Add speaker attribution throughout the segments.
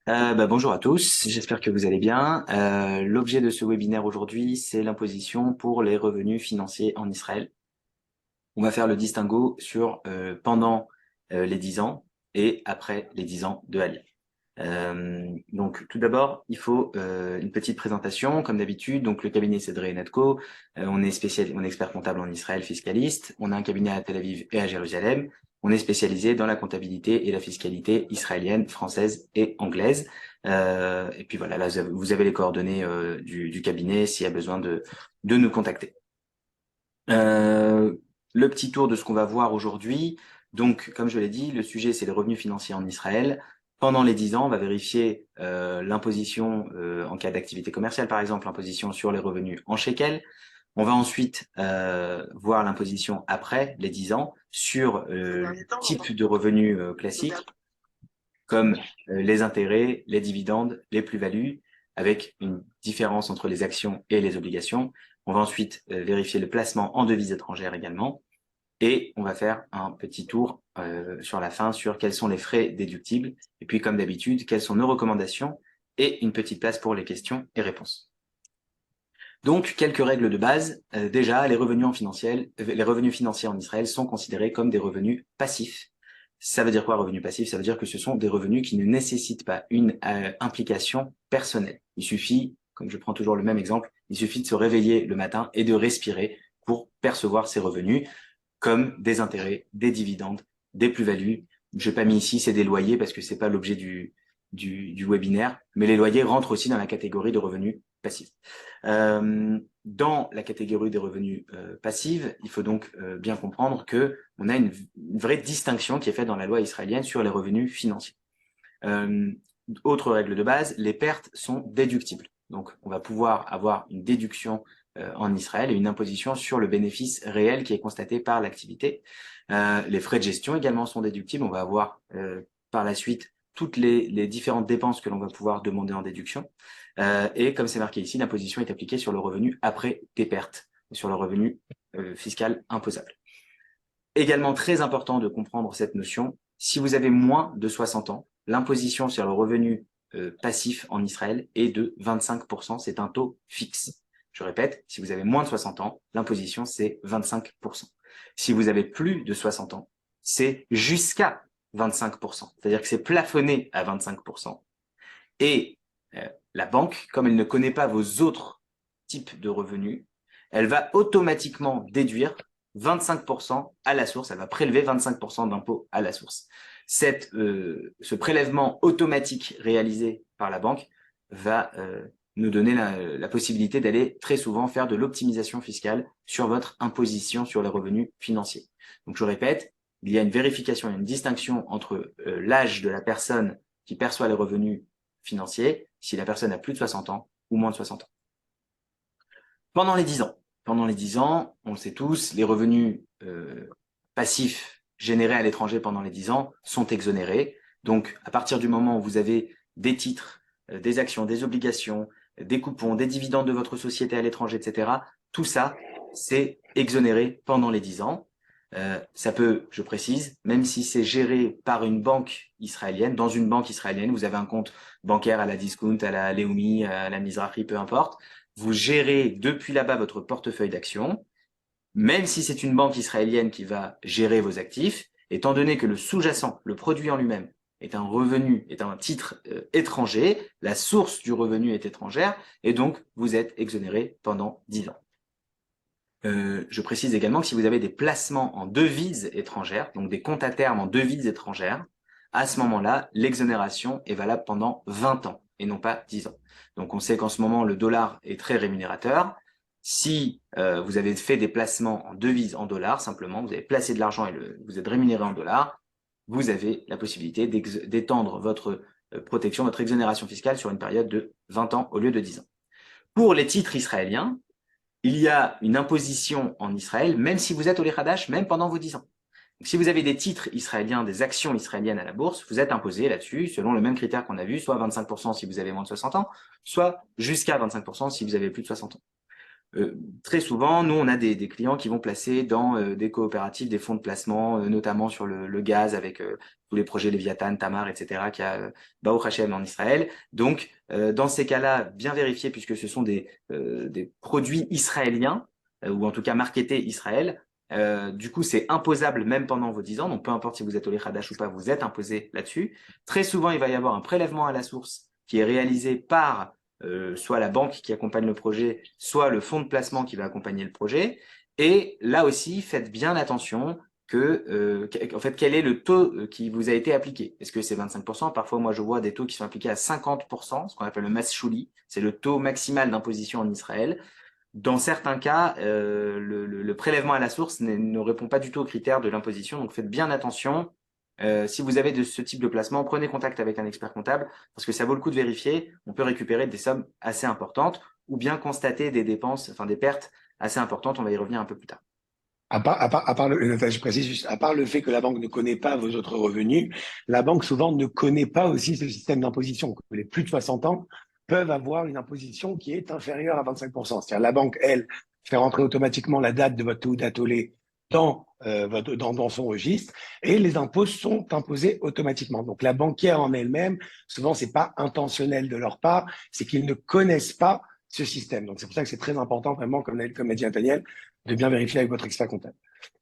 Speaker 1: Bonjour à tous, j'espère que vous allez bien. L'objet de ce webinaire aujourd'hui, c'est l'imposition pour les revenus financiers en Israël. On va faire le distinguo sur pendant les 10 ans et après les 10 ans de Aliyah. Donc tout d'abord, il faut une petite présentation, comme d'habitude. Donc le cabinet Cédré Natco, on est expert comptable en Israël, fiscaliste. On a un cabinet à Tel Aviv et à Jérusalem. On est spécialisé dans la comptabilité et la fiscalité israélienne, française et anglaise. Et puis voilà, là vous avez les coordonnées du cabinet s'il y a besoin de nous contacter. Euh, le petit tour de ce qu'on va voir aujourd'hui. Donc, comme je l'ai dit, le sujet, c'est les revenus financiers en Israël. Pendant les 10 ans, on va vérifier l'imposition en cas d'activité commerciale, par exemple, l'imposition sur les revenus en shekel. On va ensuite voir l'imposition après les 10 ans sur type de revenus classiques, comme les intérêts, les dividendes, les plus-values, avec une différence entre les actions et les obligations. On va ensuite vérifier le placement en devises étrangères également. Et on va faire un petit tour sur la fin sur quels sont les frais déductibles. Et puis, comme d'habitude, quelles sont nos recommandations et une petite place pour les questions et réponses. Donc, quelques règles de base. Déjà, les revenus financiers en Israël sont considérés comme des revenus passifs. Ça veut dire quoi, revenus passifs? Ça veut dire que ce sont des revenus qui ne nécessitent pas une implication personnelle. Il suffit, comme je prends toujours le même exemple, il suffit de se réveiller le matin et de respirer pour percevoir ces revenus, comme des intérêts, des dividendes, des plus-values. Je n'ai pas mis ici, c'est des loyers parce que c'est pas l'objet du webinaire, mais les loyers rentrent aussi dans la catégorie de revenus passifs. Dans la catégorie des revenus passifs, il faut donc bien comprendre que on a une vraie distinction qui est faite dans la loi israélienne sur les revenus financiers. Euh, Autre règle de base, les pertes sont déductibles. Donc, on va pouvoir avoir une déduction en Israël et une imposition sur le bénéfice réel qui est constaté par l'activité. Les frais de gestion également sont déductibles. On va avoir par la suite toutes les différentes dépenses que l'on va pouvoir demander en déduction. Et comme c'est marqué ici, l'imposition est appliquée sur le revenu après des pertes, sur le revenu fiscal imposable. Également très important de comprendre cette notion, si vous avez moins de 60 ans, l'imposition sur le revenu passif en Israël est de 25%, c'est un taux fixe. Je répète, si vous avez moins de 60 ans, l'imposition c'est 25%. Si vous avez plus de 60 ans, c'est jusqu'à 25%, c'est-à-dire que c'est plafonné à 25%. Et la banque, comme elle ne connaît pas vos autres types de revenus, elle va automatiquement déduire 25% à la source, elle va prélever 25% d'impôt à la source. Ce prélèvement automatique réalisé par la banque va nous donner la possibilité d'aller très souvent faire de l'optimisation fiscale sur votre imposition sur les revenus financiers. Donc je répète, il y a une vérification, il y a une distinction entre l'âge de la personne qui perçoit les revenus financiers si la personne a plus de 60 ans ou moins de 60 ans. Pendant les 10 ans, on le sait tous, les revenus passifs générés à l'étranger pendant les 10 ans sont exonérés. Donc, à partir du moment où vous avez des titres, des actions, des obligations, des coupons, des dividendes de votre société à l'étranger, etc., tout ça, c'est exonéré pendant les 10 ans. Ça peut, je précise, même si c'est géré par une banque israélienne, dans une banque israélienne, vous avez un compte bancaire à la Discount, à la Leumi, à la Mizrahi, peu importe, vous gérez depuis là-bas votre portefeuille d'actions, même si c'est une banque israélienne qui va gérer vos actifs, étant donné que le sous-jacent, le produit en lui-même, est un revenu, est un titre étranger, la source du revenu est étrangère, et donc vous êtes exonéré pendant 10 ans. Je précise également que si vous avez des placements en devises étrangères, donc des comptes à terme en devises étrangères, à ce moment-là, l'exonération est valable pendant 20 ans et non pas 10 ans. Donc on sait qu'en ce moment, le dollar est très rémunérateur. Si vous avez fait des placements en devises en dollars, simplement, vous avez placé de l'argent et vous êtes rémunéré en dollars, vous avez la possibilité d'étendre votre protection, votre exonération fiscale sur une période de 20 ans au lieu de 10 ans. Pour les titres israéliens, il y a une imposition en Israël, même si vous êtes au Lechadash, même pendant vos 10 ans. Donc, si vous avez des titres israéliens, des actions israéliennes à la bourse, vous êtes imposé là-dessus, selon le même critère qu'on a vu, soit 25% si vous avez moins de 60 ans, soit jusqu'à 25% si vous avez plus de 60 ans. Très souvent, nous, on a des clients qui vont placer dans des coopératives, des fonds de placement, notamment sur le gaz avec tous les projets Léviathan, Tamar, etc., qu'il y a Baruch Hashem en Israël. Donc, dans ces cas-là, bien vérifier, puisque ce sont des produits israéliens, ou en tout cas marketés Israël. Du coup, c'est imposable même pendant vos 10 ans. Donc, peu importe si vous êtes au Hadash ou pas, vous êtes imposé là-dessus. Très souvent, il va y avoir un prélèvement à la source qui est réalisé par soit la banque qui accompagne le projet, soit le fonds de placement qui va accompagner le projet. Et là aussi, faites bien attention en fait, quel est le taux qui vous a été appliqué? Est-ce que c'est 25%? Parfois, moi, je vois des taux qui sont appliqués à 50%, ce qu'on appelle le mas shuli. C'est le taux maximal d'imposition en Israël. Dans certains cas, le prélèvement à la source ne répond pas du tout aux critères de l'imposition. Donc, faites bien attention. Si vous avez de ce type de placement, prenez contact avec un expert comptable parce que ça vaut le coup de vérifier. On peut récupérer des sommes assez importantes ou bien constater des dépenses, enfin des pertes assez importantes. On va y revenir un peu plus tard.
Speaker 2: Je précise juste, à part le fait que la banque ne connaît pas vos autres revenus, la banque souvent ne connaît pas aussi ce système d'imposition. Que les plus de 60 ans peuvent avoir une imposition qui est inférieure à 25%. C'est-à-dire la banque, elle, fait rentrer automatiquement la date de votre Théouda Tollé dans son registre et les impôts sont imposés automatiquement. Donc la banquière en elle-même, souvent c'est pas intentionnel de leur part, c'est qu'ils ne connaissent pas ce système. Donc c'est pour ça que c'est très important vraiment, comme l'a dit Nathaniel, de bien vérifier avec votre expert comptable.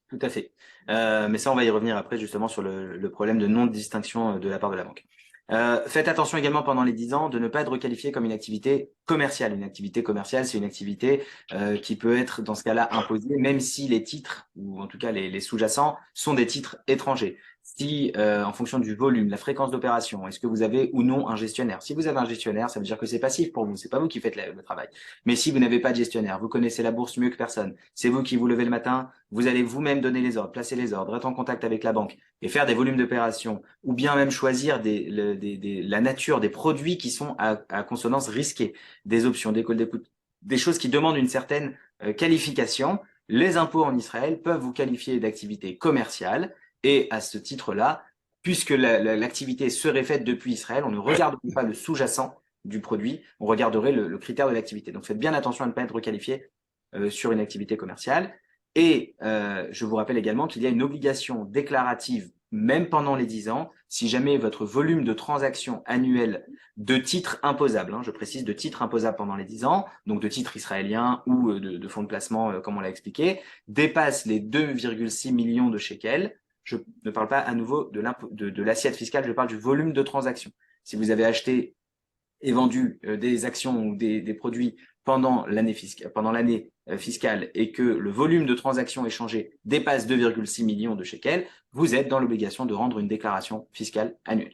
Speaker 1: Tout à fait. Mais ça, on va y revenir après justement sur le problème de non-distinction de la part de la banque. Faites attention également pendant les 10 ans de ne pas être requalifié comme une activité commerciale. Une activité commerciale, c'est une activité qui peut être dans ce cas-là imposée, même si les titres, ou en tout cas les sous-jacents, sont des titres étrangers. Si, en fonction du volume, la fréquence d'opération, est-ce que vous avez ou non un gestionnaire? Si vous avez un gestionnaire, ça veut dire que c'est passif pour vous, c'est pas vous qui faites le travail. Mais si vous n'avez pas de gestionnaire, vous connaissez la bourse mieux que personne, c'est vous qui vous levez le matin, vous allez vous-même donner les ordres, placer les ordres, être en contact avec la banque et faire des volumes d'opérations, ou bien même choisir la nature des produits qui sont à consonance risquée, des options, des calls d'écoute, des choses qui demandent une certaine qualification. Les impôts en Israël peuvent vous qualifier d'activité commerciale et à ce titre-là, puisque l'activité serait faite depuis Israël, on ne regarderait pas le sous-jacent du produit, on regarderait le critère de l'activité. Donc faites bien attention à ne pas être requalifié sur une activité commerciale. Et je vous rappelle également qu'il y a une obligation déclarative, même pendant les 10 ans, si jamais votre volume de transactions annuelles de titres imposables, je précise de titres imposables pendant les 10 ans, donc de titres israéliens ou de fonds de placement, comme on l'a expliqué, dépasse les 2,6 millions de shekels. Je ne parle pas à nouveau de l'assiette fiscale, je parle du volume de transactions. Si vous avez acheté et vendu des actions ou des produits pendant l'année fiscale et que le volume de transactions échangées dépasse 2,6 millions de shekels, vous êtes dans l'obligation de rendre une déclaration fiscale annuelle.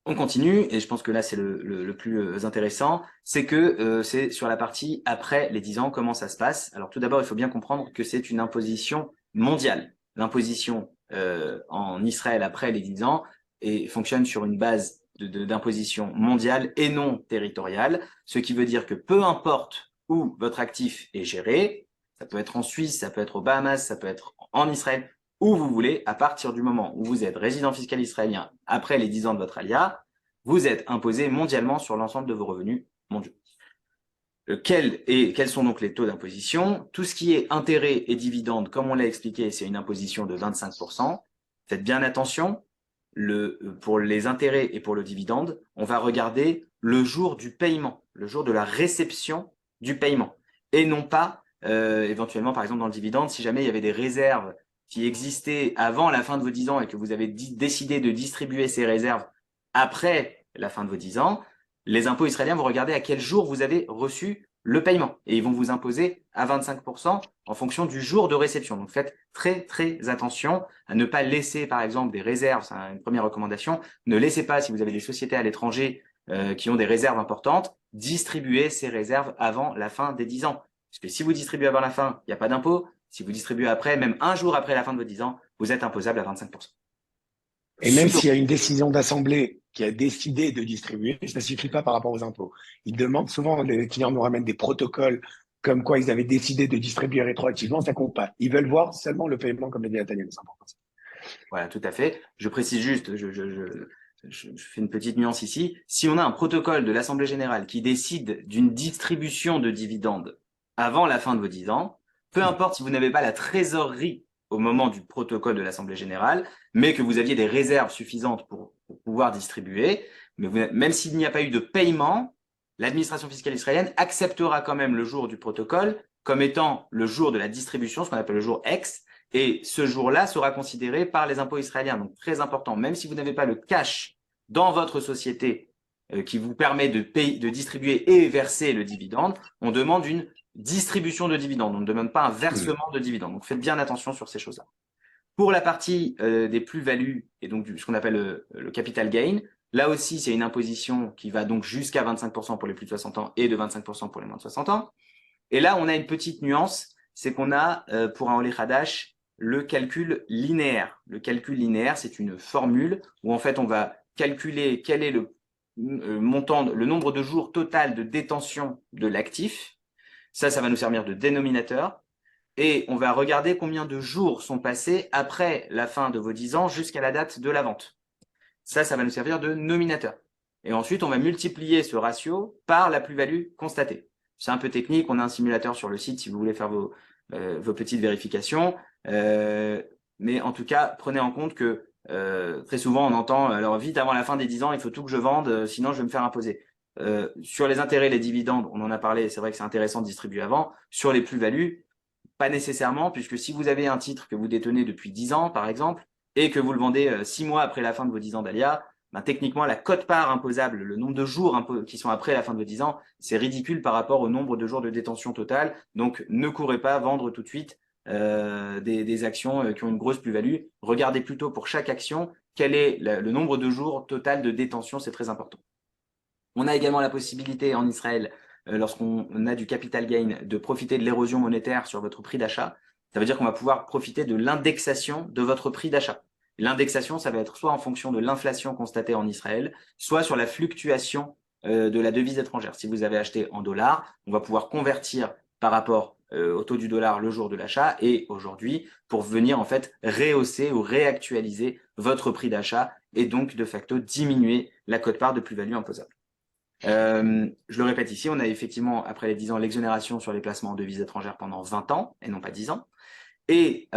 Speaker 1: On continue, et je pense que là c'est le plus intéressant, c'est que c'est sur la partie après les 10 ans, comment ça se passe. Alors tout d'abord, il faut bien comprendre que c'est une imposition mondiale. L'imposition en Israël après les 10 ans et fonctionne sur une base d'imposition mondiale et non territoriale, ce qui veut dire que peu importe où votre actif est géré, ça peut être en Suisse, ça peut être aux Bahamas, ça peut être en Israël, où vous voulez, à partir du moment où vous êtes résident fiscal israélien après les 10 ans de votre alia, vous êtes imposé mondialement sur l'ensemble de vos revenus mondiaux. Quels sont donc les taux d'imposition? Tout ce qui est intérêt et dividende, comme on l'a expliqué, c'est une imposition de 25%. Faites bien attention, pour les intérêts et pour le dividende, on va regarder le jour du paiement, le jour de la réception du paiement, et non pas éventuellement, par exemple, dans le dividende, si jamais il y avait des réserves qui existaient avant la fin de vos 10 ans et que vous avez décidé de distribuer ces réserves après la fin de vos 10 ans, les impôts israéliens vont regarder à quel jour vous avez reçu le paiement et ils vont vous imposer à 25% en fonction du jour de réception. Donc faites très très attention à ne pas laisser par exemple des réserves, c'est une première recommandation, ne laissez pas si vous avez des sociétés à l'étranger qui ont des réserves importantes, distribuer ces réserves avant la fin des 10 ans. Parce que si vous distribuez avant la fin, il n'y a pas d'impôt. Si vous distribuez après, même un jour après la fin de vos 10 ans, vous êtes imposable à 25%.
Speaker 2: Et même s'il y a une décision d'assemblée qui a décidé de distribuer, ça ne suffit pas par rapport aux impôts. Ils demandent souvent, les clients nous ramènent des protocoles comme quoi ils avaient décidé de distribuer rétroactivement, ça compte pas. Ils veulent voir seulement le paiement, comme l'a dit Nathaniel, c'est important.
Speaker 1: Voilà, tout à fait. Je précise juste, je fais une petite nuance ici, si on a un protocole de l'Assemblée générale qui décide d'une distribution de dividendes avant la fin de vos 10 ans, peu importe si vous n'avez pas la trésorerie au moment du protocole de l'Assemblée générale, mais que vous aviez des réserves suffisantes pour pouvoir distribuer, mais même s'il n'y a pas eu de paiement, l'administration fiscale israélienne acceptera quand même le jour du protocole comme étant le jour de la distribution, ce qu'on appelle le jour X, et ce jour-là sera considéré par les impôts israéliens. Donc, très important, même si vous n'avez pas le cash dans votre société qui vous permet de payer, de distribuer et verser le dividende, on demande une distribution de dividendes. On ne demande pas un versement de dividendes. Donc, faites bien attention sur ces choses-là. Pour la partie des plus-values et donc ce qu'on appelle le capital gain, là aussi, c'est une imposition qui va donc jusqu'à 25% pour les plus de 60 ans et de 25% pour les moins de 60 ans. Et là, on a une petite nuance, c'est qu'on a pour un Olé Hadash le calcul linéaire. Le calcul linéaire, c'est une formule où en fait on va calculer quel est le montant, le nombre de jours total de détention de l'actif. Ça va nous servir de dénominateur. Et on va regarder combien de jours sont passés après la fin de vos 10 ans jusqu'à la date de la vente. Ça va nous servir de nominateur. Et ensuite, on va multiplier ce ratio par la plus-value constatée. C'est un peu technique, on a un simulateur sur le site si vous voulez faire vos petites vérifications. Mais en tout cas, prenez en compte que très souvent, on entend, alors vite avant la fin des 10 ans, il faut tout que je vende, sinon je vais me faire imposer. Sur les intérêts, les dividendes, on en a parlé, c'est vrai que c'est intéressant de distribuer avant. Sur les plus-values, pas nécessairement, puisque si vous avez un titre que vous détenez depuis 10 ans, par exemple, et que vous le vendez 6 mois après la fin de vos 10 ans d'ALIA, techniquement, la quote-part imposable, le nombre de jours qui sont après la fin de vos 10 ans, c'est ridicule par rapport au nombre de jours de détention totale. Donc, ne courez pas vendre tout de suite des actions qui ont une grosse plus-value. Regardez plutôt pour chaque action quel est le nombre de jours total de détention, c'est très important. On a également la possibilité en Israël, lorsqu'on a du capital gain, de profiter de l'érosion monétaire sur votre prix d'achat. Ça veut dire qu'on va pouvoir profiter de l'indexation de votre prix d'achat. L'indexation, ça va être soit en fonction de l'inflation constatée en Israël, soit sur la fluctuation de la devise étrangère. Si vous avez acheté en dollars, on va pouvoir convertir par rapport au taux du dollar le jour de l'achat et aujourd'hui pour venir en fait rehausser ou réactualiser votre prix d'achat et donc de facto diminuer la quote-part de plus-value imposable. Je le répète ici, on a effectivement, après les 10 ans, l'exonération sur les placements en devises étrangères pendant 20 ans et non pas 10 ans. Et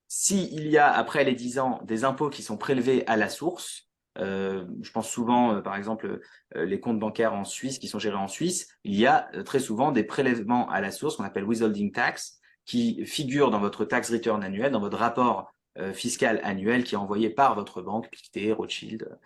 Speaker 1: s'il y a, après les 10 ans, des impôts qui sont prélevés à la source, je pense souvent, par exemple, les comptes bancaires en Suisse qui sont gérés en Suisse, il y a très souvent des prélèvements à la source qu'on appelle withholding tax qui figurent dans votre tax return annuel, dans votre rapport fiscal annuel qui est envoyé par votre banque, Pictet, Rothschild,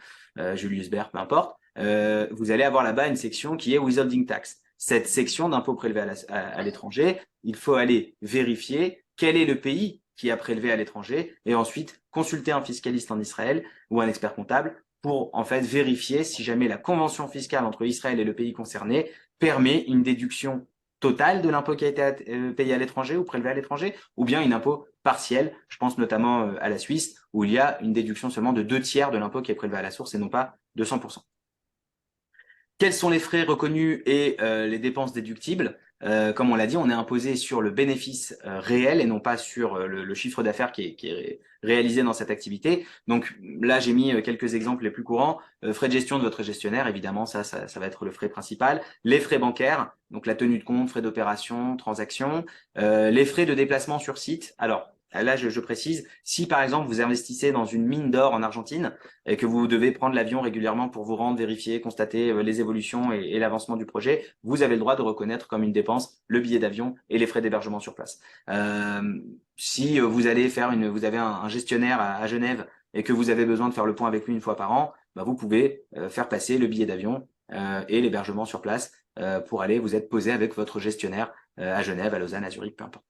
Speaker 1: Julius Baer, peu importe. Vous allez avoir là-bas une section qui est withholding tax. Cette section d'impôts prélevés à l'étranger, il faut aller vérifier quel est le pays qui a prélevé à l'étranger et ensuite consulter un fiscaliste en Israël ou un expert comptable pour en fait vérifier si jamais la convention fiscale entre Israël et le pays concerné permet une déduction totale de l'impôt qui a été payé à l'étranger ou prélevé à l'étranger, ou bien une impôt partielle. Je pense notamment à la Suisse, où il y a une déduction seulement de 2/3 de l'impôt qui est prélevé à la source et non pas de 100%. Quels sont les frais reconnus et les dépenses déductibles? Comme on l'a dit, on est imposé sur le bénéfice réel et non pas sur le chiffre d'affaires qui est réalisé dans cette activité. Donc là, j'ai mis quelques exemples les plus courants. Frais de gestion de votre gestionnaire, évidemment, ça va être le frais principal. Les frais bancaires, donc la tenue de compte, frais d'opération, transactions. Les frais de déplacement sur site. Alors, là, je précise, si par exemple vous investissez dans une mine d'or en Argentine et que vous devez prendre l'avion régulièrement pour vous rendre, vérifier, constater les évolutions et l'avancement du projet, vous avez le droit de reconnaître comme une dépense le billet d'avion et les frais d'hébergement sur place. Si vous allez vous avez un gestionnaire à Genève et que vous avez besoin de faire le point avec lui une fois par an, vous pouvez faire passer le billet d'avion et l'hébergement sur place pour aller vous être posé avec votre gestionnaire à Genève, à Lausanne, à Zurich, peu importe.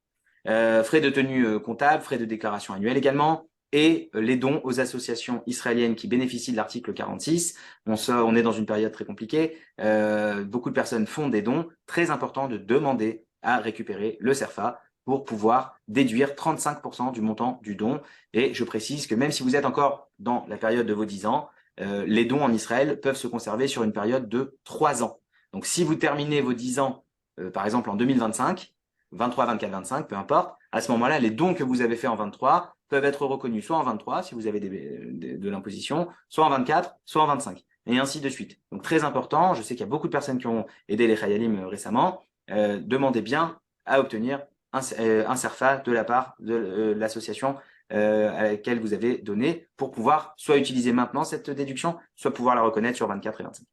Speaker 1: Frais de tenue comptable, frais de déclaration annuelle également, et les dons aux associations israéliennes qui bénéficient de l'article 46. On est dans une période très compliquée. Beaucoup de personnes font des dons. Très important de demander à récupérer le CERFA pour pouvoir déduire 35% du montant du don. Et je précise que même si vous êtes encore dans la période de vos 10 ans, les dons en Israël peuvent se conserver sur une période de 3 ans. Donc si vous terminez vos 10 ans, par exemple en 2025, 23, 24, 25, peu importe, à ce moment-là, les dons que vous avez faits en 23 peuvent être reconnus soit en 23, si vous avez de l'imposition, soit en 24, soit en 25, et ainsi de suite. Donc très important, je sais qu'il y a beaucoup de personnes qui ont aidé les Khayalim récemment, demandez bien à obtenir un CERFA de la part de l'association à laquelle vous avez donné pour pouvoir soit utiliser maintenant cette déduction, soit pouvoir la reconnaître sur 24 et 25.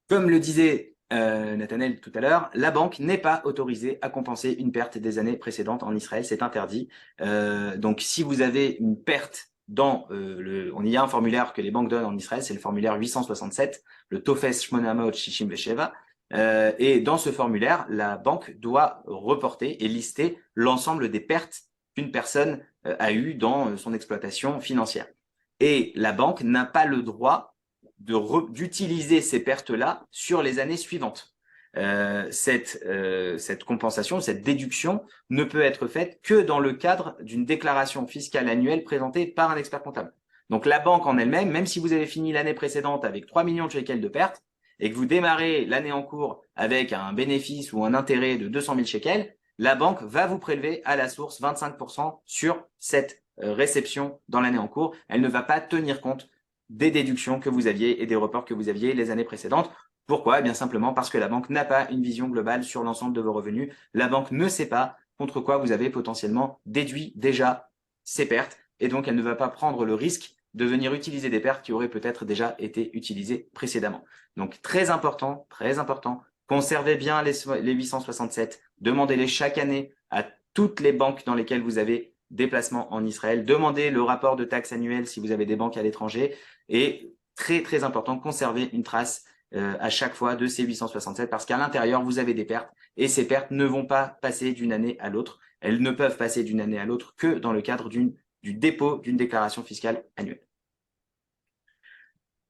Speaker 1: Comme le disait Nathanaël tout à l'heure, la banque n'est pas autorisée à compenser une perte des années précédentes en Israël, c'est interdit. Donc si vous avez une perte on y a un formulaire que les banques donnent en Israël, c'est le formulaire 867, le Tofes Shmonamot Shishim Besheva. Et dans ce formulaire, la banque doit reporter et lister l'ensemble des pertes qu'une personne a eues dans son exploitation financière. Et la banque n'a pas le droit d'utiliser ces pertes-là sur les années suivantes. Cette compensation, cette déduction ne peut être faite que dans le cadre d'une déclaration fiscale annuelle présentée par un expert comptable. Donc la banque en elle-même, même si vous avez fini l'année précédente avec 3 millions de shekels de pertes et que vous démarrez l'année en cours avec un bénéfice ou un intérêt de 200 000 shekels, la banque va vous prélever à la source 25% sur cette réception dans l'année en cours. Elle ne va pas tenir compte des déductions que vous aviez et des reports que vous aviez les années précédentes. Pourquoi? Eh bien simplement parce que la banque n'a pas une vision globale sur l'ensemble de vos revenus. La banque ne sait pas contre quoi vous avez potentiellement déduit déjà ces pertes et donc elle ne va pas prendre le risque de venir utiliser des pertes qui auraient peut-être déjà été utilisées précédemment. Donc très important, conservez bien les 867, demandez-les chaque année à toutes les banques dans lesquelles vous avez des placements en Israël, demandez le rapport de taxes annuelles si vous avez des banques à l'étranger et très important, conservez une trace à chaque fois de ces 867 parce qu'à l'intérieur, vous avez des pertes et ces pertes ne vont pas passer d'une année à l'autre. Elles ne peuvent passer d'une année à l'autre que dans le cadre du dépôt d'une déclaration fiscale annuelle.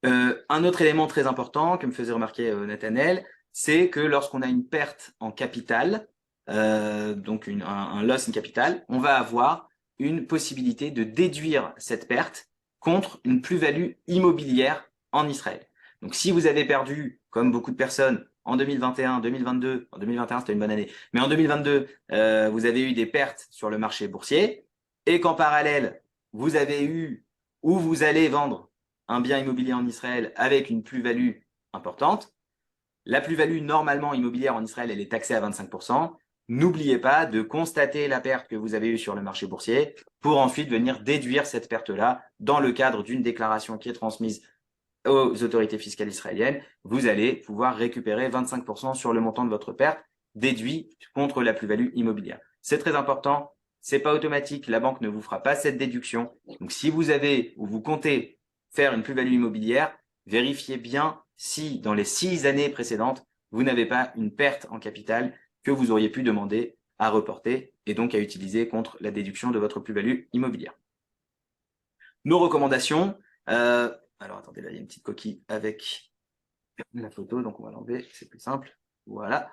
Speaker 1: Un autre élément très important que me faisait remarquer Nathanaël, c'est que lorsqu'on a une perte en capital, donc un loss in capital, on va avoir une possibilité de déduire cette perte contre une plus-value immobilière en Israël. Donc si vous avez perdu, comme beaucoup de personnes, en 2021, 2022, en 2021 c'était une bonne année, mais en 2022, vous avez eu des pertes sur le marché boursier et qu'en parallèle, vous avez eu ou vous allez vendre un bien immobilier en Israël avec une plus-value importante, la plus-value normalement immobilière en Israël, elle est taxée à 25%. N'oubliez pas de constater la perte que vous avez eue sur le marché boursier pour ensuite venir déduire cette perte-là dans le cadre d'une déclaration qui est transmise aux autorités fiscales israéliennes. Vous allez pouvoir récupérer 25% sur le montant de votre perte déduit contre la plus-value immobilière. C'est très important. C'est pas automatique. La banque ne vous fera pas cette déduction. Donc, si vous avez ou vous comptez faire une plus-value immobilière, vérifiez bien si dans les 6 années précédentes, vous n'avez pas une perte en capital que vous auriez pu demander à reporter et donc à utiliser contre la déduction de votre plus-value immobilière. Nos recommandations. Alors attendez, là il y a une petite coquille avec la photo, donc on va l'enlever, c'est plus simple. Voilà.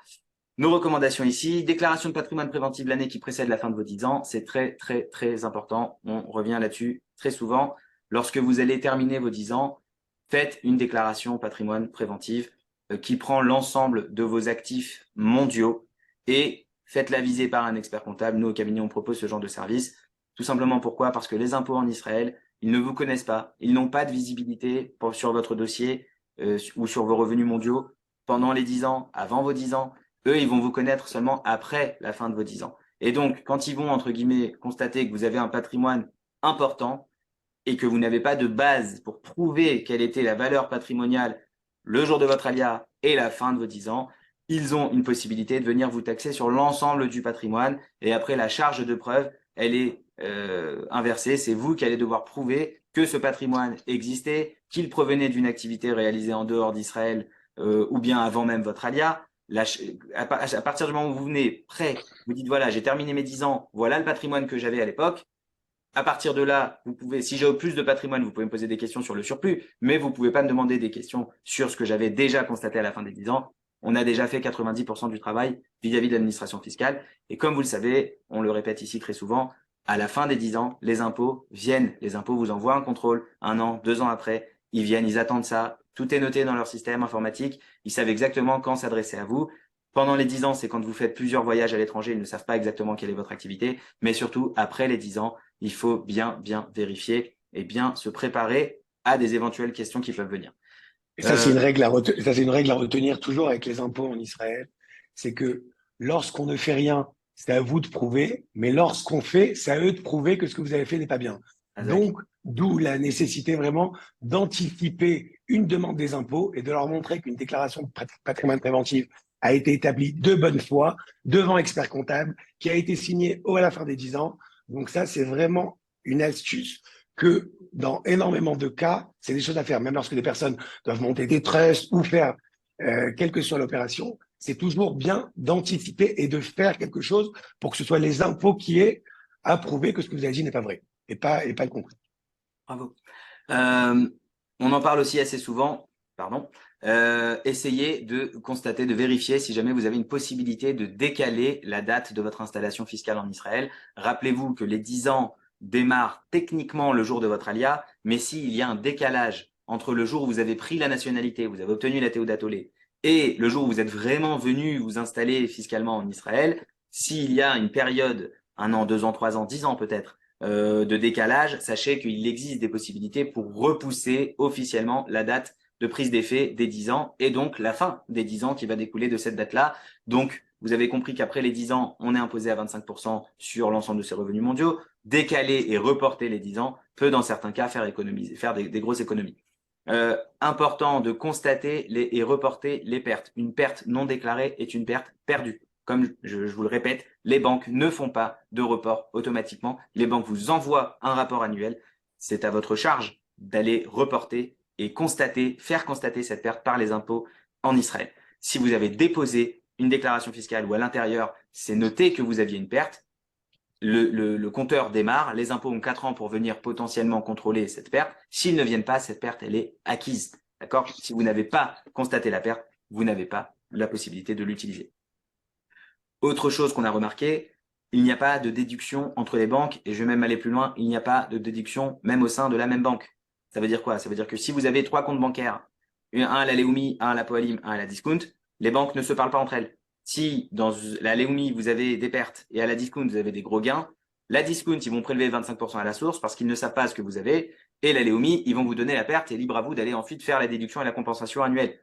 Speaker 1: Nos recommandations ici, déclaration de patrimoine préventif l'année qui précède la fin de vos 10 ans, c'est très important. On revient là-dessus très souvent. Lorsque vous allez terminer vos 10 ans, faites une déclaration patrimoine préventive qui prend l'ensemble de vos actifs mondiaux et faites-la viser par un expert comptable. Nous, au cabinet, on propose ce genre de service. Tout simplement pourquoi? Parce que les impôts en Israël, ils ne vous connaissent pas. Ils n'ont pas de visibilité sur votre dossier ou sur vos revenus mondiaux pendant les 10 ans, avant vos 10 ans. Eux, ils vont vous connaître seulement après la fin de vos 10 ans. Et donc, quand ils vont, entre guillemets, constater que vous avez un patrimoine important et que vous n'avez pas de base pour prouver quelle était la valeur patrimoniale le jour de votre alia et la fin de vos 10 ans, ils ont une possibilité de venir vous taxer sur l'ensemble du patrimoine. Et après, la charge de preuve, elle est inversée. C'est vous qui allez devoir prouver que ce patrimoine existait, qu'il provenait d'une activité réalisée en dehors d'Israël ou bien avant même votre alia. À partir du moment où vous venez prêt, vous dites voilà, j'ai terminé mes 10 ans, voilà le patrimoine que j'avais à l'époque. À partir de là, vous pouvez, si j'ai plus de patrimoine, vous pouvez me poser des questions sur le surplus, mais vous pouvez pas me demander des questions sur ce que j'avais déjà constaté à la fin des 10 ans. On a déjà fait 90% du travail vis-à-vis de l'administration fiscale. Et comme vous le savez, on le répète ici très souvent, à la fin des 10 ans, les impôts viennent. Les impôts vous envoient un contrôle 1 an, 2 ans après. Ils viennent, ils attendent ça. Tout est noté dans leur système informatique. Ils savent exactement quand s'adresser à vous. Pendant les 10 ans, c'est quand vous faites plusieurs voyages à l'étranger, ils ne savent pas exactement quelle est votre activité. Mais surtout, après les 10 ans, il faut bien vérifier et bien se préparer à des éventuelles questions qui peuvent venir.
Speaker 2: Et ça, c'est
Speaker 1: Euh,
Speaker 2: une règle ça, c'est une règle à retenir toujours avec les impôts en Israël. C'est que lorsqu'on ne fait rien, c'est à vous de prouver, mais lorsqu'on fait, c'est à eux de prouver que ce que vous avez fait n'est pas bien.
Speaker 1: Azak.
Speaker 2: Donc, d'où la nécessité vraiment d'anticiper une demande des impôts et de leur montrer qu'une déclaration de patrimoine préventif a été établie de bonne foi devant expert comptable, qui a été signée à la fin des 10 ans. Donc ça, c'est vraiment une astuce que dans énormément de cas, c'est des choses à faire. Même lorsque des personnes doivent monter des trusts ou faire quelle que soit l'opération, c'est toujours bien d'anticiper et de faire quelque chose pour que ce soit les impôts qui aient à prouver que ce que vous avez dit n'est pas vrai et pas le contraire.
Speaker 1: Bravo. Euh, on en parle aussi assez souvent, pardon. Essayez de constater, de vérifier si jamais vous avez une possibilité de décaler la date de votre installation fiscale en Israël. Rappelez-vous que les 10 ans démarrent techniquement le jour de votre alia, mais s'il y a un décalage entre le jour où vous avez pris la nationalité, vous avez obtenu la Théoudat Olé, et le jour où vous êtes vraiment venu vous installer fiscalement en Israël, s'il y a une période, 1 an, 2 ans, 3 ans, 10 ans peut-être, de décalage, sachez qu'il existe des possibilités pour repousser officiellement la date de prise d'effet des 10 ans et donc la fin des 10 ans qui va découler de cette date-là. Donc, vous avez compris qu'après les 10 ans, on est imposé à 25% sur l'ensemble de ses revenus mondiaux. Décaler et reporter les 10 ans peut, dans certains cas, faire des grosses économies. Important de constater et reporter les pertes. Une perte non déclarée est une perte perdue. Comme je vous le répète, les banques ne font pas de report automatiquement. Les banques vous envoient un rapport annuel. C'est à votre charge d'aller reporter et faire constater cette perte par les impôts en Israël. Si vous avez déposé une déclaration fiscale où à l'intérieur, c'est noté que vous aviez une perte, le compteur démarre, les impôts ont 4 ans pour venir potentiellement contrôler cette perte. S'ils ne viennent pas, cette perte, elle est acquise. D'accord? Si vous n'avez pas constaté la perte, vous n'avez pas la possibilité de l'utiliser. Autre chose qu'on a remarqué, il n'y a pas de déduction entre les banques, et je vais même aller plus loin, il n'y a pas de déduction même au sein de la même banque. Ça veut dire quoi? Ça veut dire que si vous avez 3 comptes bancaires, un à la Leumi, un à la Poalim, un à la Discount, les banques ne se parlent pas entre elles. Si dans la Leumi, vous avez des pertes et à la Discount, vous avez des gros gains, la Discount, ils vont prélever 25% à la source parce qu'ils ne savent pas ce que vous avez, et la Leumi, ils vont vous donner la perte et libre à vous d'aller ensuite faire la déduction et la compensation annuelle.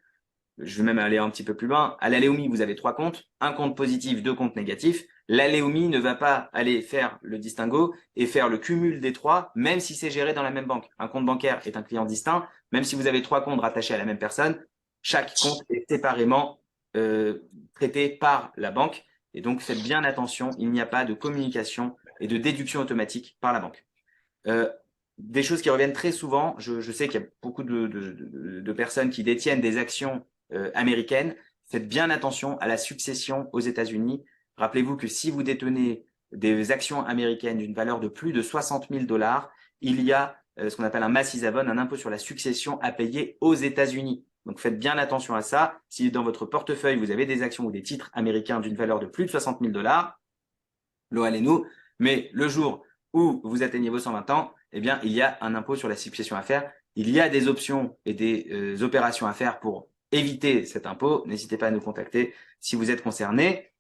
Speaker 1: Je vais même aller un petit peu plus loin. À la Leumi, vous avez 3 comptes, un compte positif, 2 comptes négatifs. La Leumi ne va pas aller faire le distinguo et faire le cumul des 3, même si c'est géré dans la même banque. Un compte bancaire est un client distinct, même si vous avez 3 comptes rattachés à la même personne, chaque compte est séparément traité par la banque. Et donc, faites bien attention, il n'y a pas de communication et de déduction automatique par la banque. Euh, des choses qui reviennent très souvent, je sais qu'il y a beaucoup de personnes qui détiennent des actions américaines. Faites bien attention à la succession aux États-Unis. Rappelez-vous que si vous détenez des actions américaines d'une valeur de plus de 60 000 dollars, il y a ce qu'on appelle un massisavon, un impôt sur la succession à payer aux États-Unis. Donc faites bien attention à ça. Si dans votre portefeuille, vous avez des actions ou des titres américains d'une valeur de plus de 60 000 dollars, lo allez-nous, mais le jour où vous atteignez vos 120 ans, eh bien, il y a un impôt sur la succession à faire. Il y a des options et des opérations à faire pour éviter cet impôt. N'hésitez pas à nous contacter si vous êtes concerné.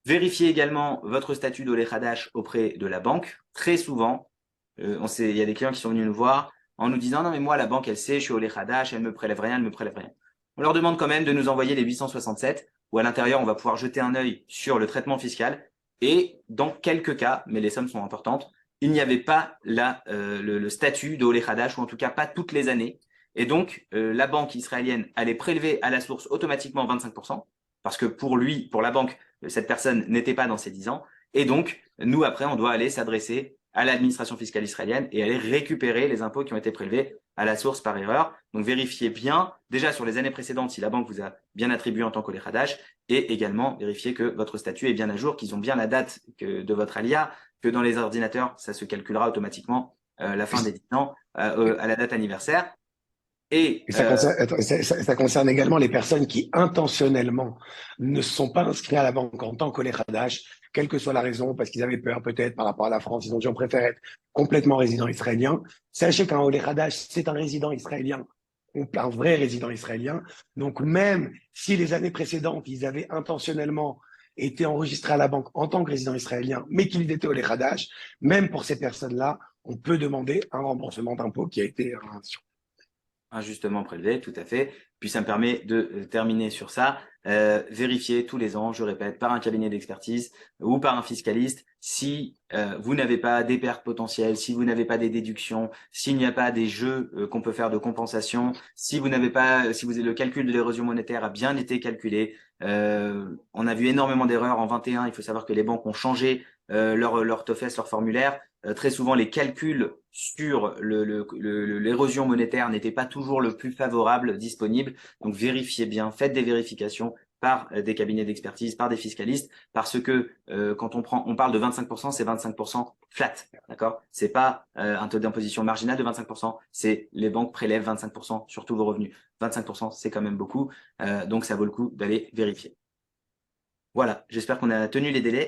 Speaker 1: Vérifiez également votre statut d'Olé Hadash auprès de la banque. Très souvent, il y a des clients qui sont venus nous voir en nous disant non mais moi la banque elle sait, je suis Olé Hadash, elle me prélève rien, elle me prélève rien. On leur demande quand même de nous envoyer les 867 où à l'intérieur on va pouvoir jeter un œil sur le traitement fiscal et dans quelques cas, mais les sommes sont importantes, il n'y avait pas le statut de Olé Hadash ou en tout cas pas toutes les années. Et donc la banque israélienne allait prélever à la source automatiquement 25% parce que pour la banque, cette personne n'était pas dans ses 10 ans. Et donc, nous, après, on doit aller s'adresser à l'administration fiscale israélienne et aller récupérer les impôts qui ont été prélevés à la source par erreur. Donc, vérifiez bien, déjà sur les années précédentes, si la banque vous a bien attribué en tant qu'Olé Hadash, et également vérifier que votre statut est bien à jour, qu'ils ont bien la date de votre alia, que dans les ordinateurs, ça se calculera automatiquement la fin des 10 ans à la date anniversaire. Et
Speaker 2: Et ça concerne également les personnes qui intentionnellement ne sont pas inscrites à la banque en tant qu'Olé Hadash, quelle que soit la raison, parce qu'ils avaient peur peut-être par rapport à la France, ils ont dit on préfère être complètement résident israélien. Sachez qu'un Olé Hadash, c'est un résident israélien un vrai résident israélien. Donc, même si les années précédentes, ils avaient intentionnellement été enregistrés à la banque en tant que résident israélien, mais qu'ils étaient au Lechadash, même pour ces personnes-là, on peut demander un remboursement d'impôt qui a été
Speaker 1: injustement prélevé, tout à fait. Puis ça me permet de terminer sur ça. Vérifier tous les ans, je répète, par un cabinet d'expertise ou par un fiscaliste, si vous n'avez pas des pertes potentielles, si vous n'avez pas des déductions, s'il n'y a pas des jeux qu'on peut faire de compensation, si vous n'avez pas, si vous le calcul de l'érosion monétaire a bien été calculé. On a vu énormément d'erreurs en 21. Il faut savoir que les banques ont changé leur TOFES, leur formulaire. Très souvent, les calculs sur l'érosion monétaire n'étaient pas toujours le plus favorable disponible. Donc, vérifiez bien, faites des vérifications par des cabinets d'expertise, par des fiscalistes, parce que quand on parle de 25%, c'est 25% flat, d'accord? C'est pas un taux d'imposition marginal de 25%, c'est les banques prélèvent 25% sur tous vos revenus. 25%, c'est quand même beaucoup, donc ça vaut le coup d'aller vérifier. Voilà, j'espère qu'on a tenu les délais.